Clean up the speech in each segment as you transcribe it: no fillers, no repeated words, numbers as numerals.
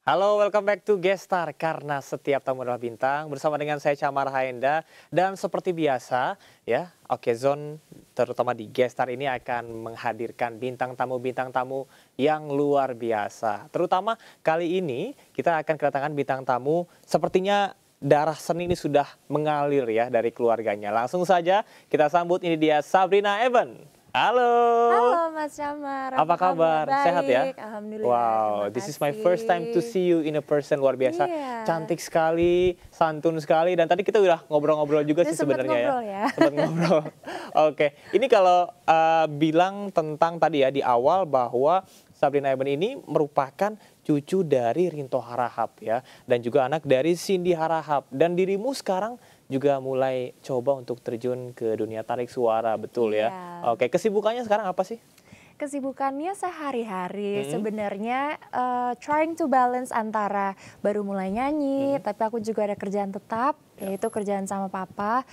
Halo, welcome back to Gestar karena setiap tamu adalah bintang. Bersama dengan saya Camar Haenda dan seperti biasa ya, Oke Zone terutama di Gestar ini akan menghadirkan bintang tamu yang luar biasa. Terutama kali ini kita akan kedatangan bintang tamu sepertinya darah seni ini sudah mengalir ya dari keluarganya. Langsung saja kita sambut, ini dia Sabrina Even. Halo. Halo Mas Camar, Apa kabar? Sehat ya? baik, alhamdulillah, Wow, terima this is my first time to kasih. see you in a person, luar biasa. Iya, Cantik sekali, santun sekali, dan tadi kita udah ngobrol-ngobrol juga udah sih sempet sebenarnya ya. ngobrol ya. Sempat ngobrol. Oke, ini kalau bilang tentang tadi ya di awal bahwa Sabrina Eben ini merupakan cucu dari Rinto Harahap ya, dan juga anak dari Cindy Harahap. Dan dirimu sekarang juga mulai coba untuk terjun ke dunia tarik suara, betul ya? Iya. Oke, kesibukannya sekarang apa sih? Kesibukannya sehari-hari Mm-mm. sebenarnya trying to balance antara baru mulai nyanyi, Mm-mm. tapi aku juga ada kerjaan tetap, Ya. yaitu kerjaan sama papa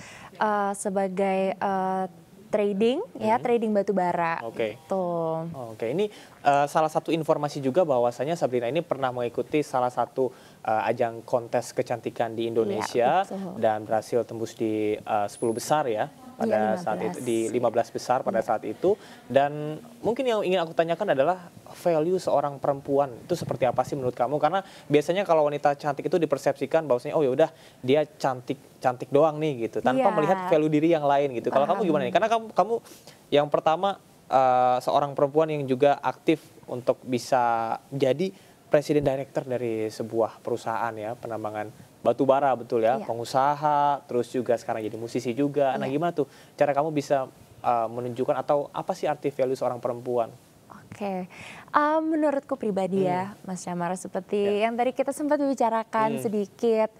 sebagai trading, ya Mm. trading batu bara. Oke. Tuh. Oke, ini salah satu informasi juga bahwasanya Sabrina ini pernah mengikuti salah satu ajang kontes kecantikan di Indonesia Iya, betul. dan berhasil tembus di 10 besar ya pada Iya, saat itu, 15. di 15 besar pada saat itu. Dan mungkin yang ingin aku tanyakan adalah value seorang perempuan itu seperti apa sih menurut kamu? Karena biasanya kalau wanita cantik itu dipersepsikan bahwasanya oh ya udah dia cantik doang nih gitu, tanpa Iya. melihat value diri yang lain gitu. Kalau kamu gimana nih? Karena kamu yang pertama seorang perempuan yang juga aktif untuk bisa jadi presiden director dari sebuah perusahaan ya, penambangan batu bara, betul ya, Iya. pengusaha, terus juga sekarang jadi musisi juga. Nah, Iya. gimana tuh cara kamu bisa menunjukkan atau apa sih arti value seorang perempuan? Oke, menurutku pribadi ya, Mas Syamar, seperti Ya. yang tadi kita sempat bicarakan Hmm. sedikit,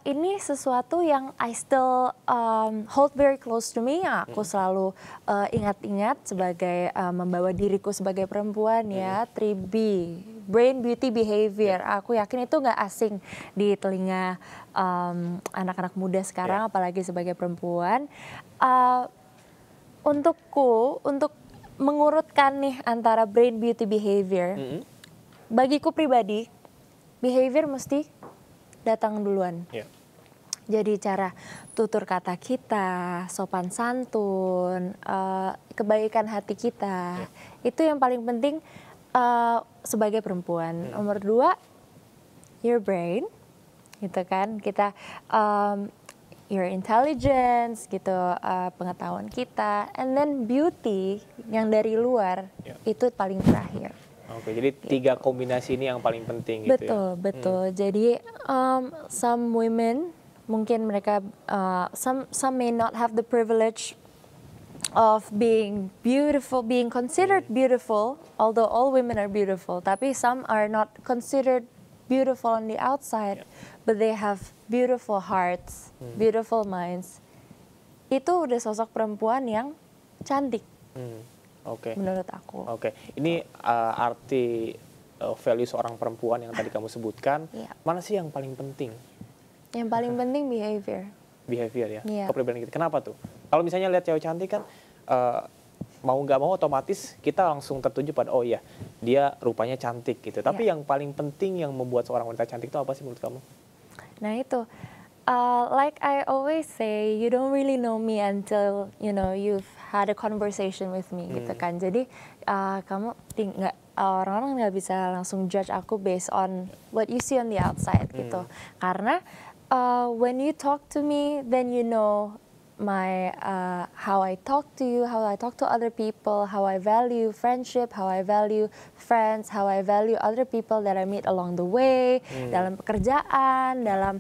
ini sesuatu yang I still hold very close to me, yang aku selalu ingat-ingat sebagai membawa diriku sebagai perempuan ya, 3B, Brain, Beauty, Behavior. Aku yakin itu nggak asing di telinga anak-anak muda sekarang, apalagi sebagai perempuan. Uh, Untukku, untuk mengurutkan nih antara brain, beauty, behavior, Mm-mm. bagiku pribadi, behavior mesti datang duluan. Ya. Jadi cara tutur kata kita, sopan santun, kebaikan hati kita, itu yang paling penting sebagai perempuan. Nomor 2, your brain, gitu kan. Kita your intelligence gitu, pengetahuan kita, and then beauty yang dari luar itu paling terakhir. Oke, jadi 3 kombinasi ini yang paling penting gitu Betul, ya. betul. Jadi some women mungkin mereka some may not have the privilege of being beautiful, being considered beautiful, although all women are beautiful, tapi some are not considered beautiful on the outside, but they have beautiful hearts, beautiful minds. Itu udah sosok perempuan yang cantik Oke. menurut aku. Oke, ini arti value seorang perempuan yang tadi kamu sebutkan, Iya. mana sih yang paling penting? Yang paling penting behavior. Behavior ya, Iya. kepribadian kita. Kenapa tuh? Kalau misalnya lihat cewek cantik kan, mau nggak mau otomatis kita langsung tertuju pada oh iya dia rupanya cantik gitu. Tapi yang paling penting yang membuat seorang wanita cantik itu apa sih menurut kamu? Nah itu, like I always say, you don't really know me until you've had a conversation with me gitu kan. Jadi kamu nggak orang-orang nggak bisa langsung judge aku based on what you see on the outside gitu. Karena when you talk to me, then you know my how I talk to you, how I talk to other people, how I value friendship, how I value friends, how I value other people that I meet along the way, dalam pekerjaan, dalam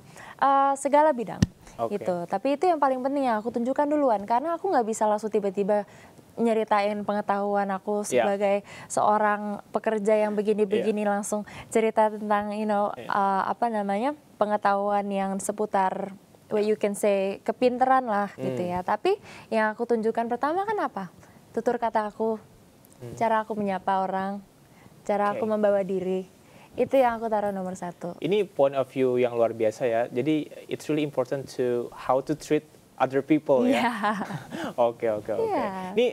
segala bidang. Oke. Gitu. Tapi itu yang paling penting yang aku tunjukkan duluan, karena aku nggak bisa langsung tiba-tiba nyeritain pengetahuan aku sebagai seorang pekerja yang begini-begini langsung cerita tentang apa namanya pengetahuan yang seputar what you can say kepinteran lah gitu ya. Tapi yang aku tunjukkan pertama kan apa? Tutur kata aku, cara aku menyapa orang, cara aku membawa diri. Itu yang aku taruh nomor 1. Ini point of view yang luar biasa ya. Jadi it's really important to how to treat other people ya. Oke. Iya. Ini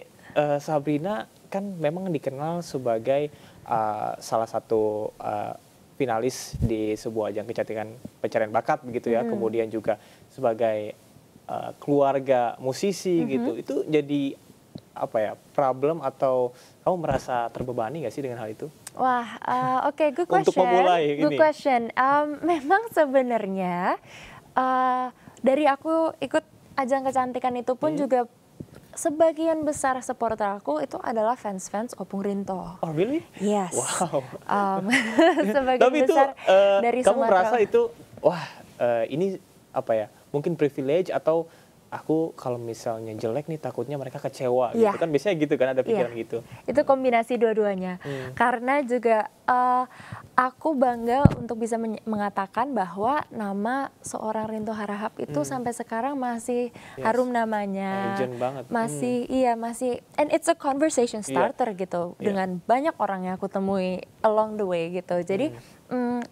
Sabrina kan memang dikenal sebagai salah satu finalis di sebuah ajang kecantikan pencarian bakat begitu ya, kemudian juga sebagai keluarga musisi gitu, itu jadi apa ya, problem atau kamu merasa terbebani nggak sih dengan hal itu? Wah, oke, good question. Untuk memulai Good ini. question. Memang sebenarnya dari aku ikut ajang kecantikan itu pun juga sebagian besar supporter aku itu adalah fans-fans Opung Rinto. Oh really? Yes. Wow. Sebagian Tapi itu besar dari kamu Sumatera. merasa itu, wah ini apa ya, mungkin privilege atau aku kalau misalnya jelek nih takutnya mereka kecewa gitu Iya. kan, biasanya gitu kan, ada pikiran Iya. gitu. Itu kombinasi dua-duanya. Karena juga aku bangga untuk bisa mengatakan bahwa nama seorang Rinto Harahap itu sampai sekarang masih harum namanya. Legend banget. Masih masih, and it's a conversation starter gitu dengan banyak orang yang aku temui along the way gitu. Jadi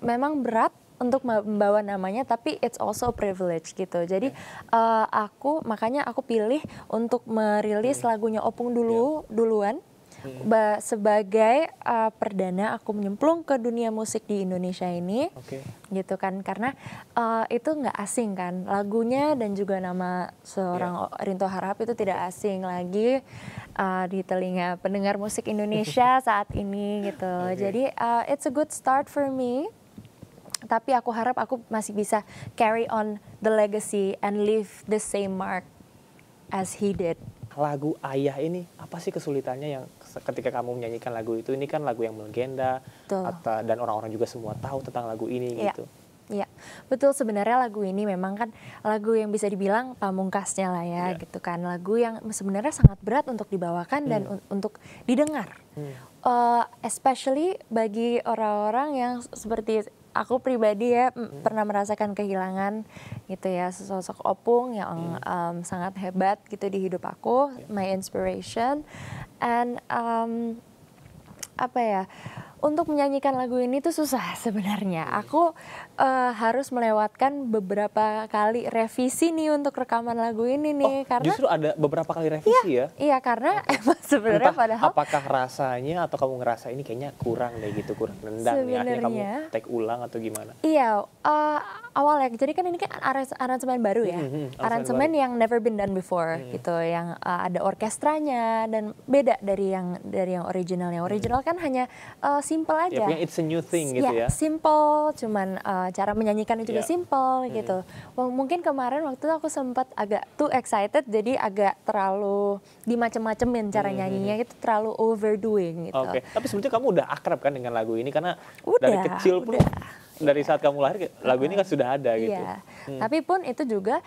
memang berat untuk membawa namanya, tapi it's also a privilege gitu. Jadi makanya aku pilih untuk merilis lagunya Opung duluan. Sebagai perdana aku menyemplung ke dunia musik di Indonesia ini, gitu kan, karena itu nggak asing kan lagunya, dan juga nama seorang Rinto Harahap itu tidak asing lagi di telinga pendengar musik Indonesia saat ini gitu. Jadi it's a good start for me. Tapi aku harap aku masih bisa carry on the legacy and leave the same mark as he did. Lagu Ayah ini apa sih kesulitannya yang ketika kamu menyanyikan lagu itu? Ini kan lagu yang melegenda, dan orang-orang juga semua tahu tentang lagu ini gitu. Iya, betul. Sebenarnya lagu ini memang kan lagu yang bisa dibilang pamungkasnya lah ya, gitu kan. Lagu yang sebenarnya sangat berat untuk dibawakan dan untuk didengar. Especially bagi orang-orang yang seperti aku pribadi ya, pernah merasakan kehilangan gitu ya, sosok Opung yang sangat hebat gitu di hidup aku, my inspiration. And apa ya, untuk menyanyikan lagu ini tuh susah sebenarnya. Aku harus melewatkan beberapa kali revisi nih untuk rekaman lagu ini nih, karena justru ada beberapa kali revisi ya? Iya, karena emang sebenarnya padahal apakah rasanya atau kamu ngerasa ini kayaknya kurang deh gitu, kurang nendang nih, akhirnya kamu take ulang atau gimana? Iya, awalnya jadi kan ini kan aransemen baru ya, aransemen yang never been done before gitu, yang ada orkestranya dan beda dari yang original. Yang original kan hanya simple aja. Ya, it's a new thing gitu ya. Simple, cuman cara menyanyikannya juga simple gitu. Mungkin kemarin waktu itu aku sempat agak too excited, jadi agak terlalu dimacem-macemin cara nyanyinya, itu terlalu overdoing gitu. Tapi sebetulnya kamu udah akrab kan dengan lagu ini, karena dari kecil pun dari saat kamu lahir lagu ini kan sudah ada gitu. Iya. Tapi pun itu juga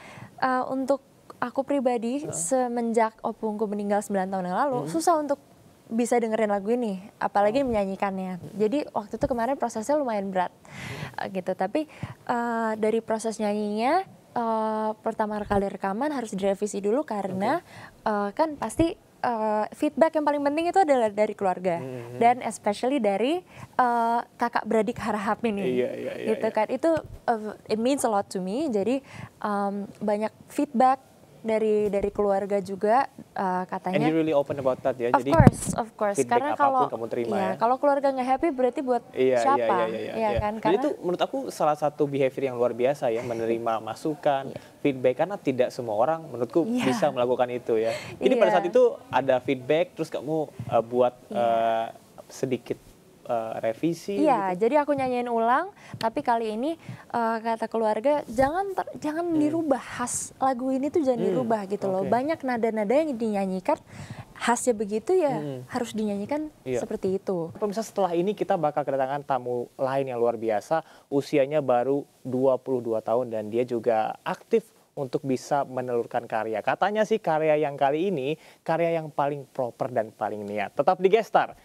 untuk aku pribadi semenjak Opungku meninggal 9 tahun yang lalu, susah untuk bisa dengerin lagu ini, apalagi menyanyikannya. Jadi waktu itu kemarin prosesnya lumayan berat gitu. Tapi dari proses nyanyinya, pertama kali rekaman harus direvisi dulu karena kan pasti feedback yang paling penting itu adalah dari keluarga dan especially dari kakak beradik Harahap ini, gitu kan. Itu it means a lot to me. Jadi banyak feedback dari keluarga juga, katanya. And you really open about that ya. Of course. Karena kalau kamu terima ya. Kalau keluarga nggak happy berarti buat siapa? Iya kan? Jadi itu menurut aku salah satu behavior yang luar biasa ya, menerima masukan, feedback, karena tidak semua orang menurutku bisa melakukan itu ya. Jadi pada saat itu ada feedback, terus kamu buat sedikit revisi. Iya, gitu. Jadi aku nyanyiin ulang, tapi kali ini kata keluarga jangan dirubah, khas lagu ini tuh jangan dirubah gitu loh. Banyak nada-nada yang dinyanyikan khasnya begitu ya, harus dinyanyikan seperti itu. Pemirsa, setelah ini kita bakal kedatangan tamu lain yang luar biasa, usianya baru 22 tahun dan dia juga aktif untuk bisa menelurkan karya. Katanya sih karya yang kali ini karya yang paling proper dan paling niat. Tetap di Gestar.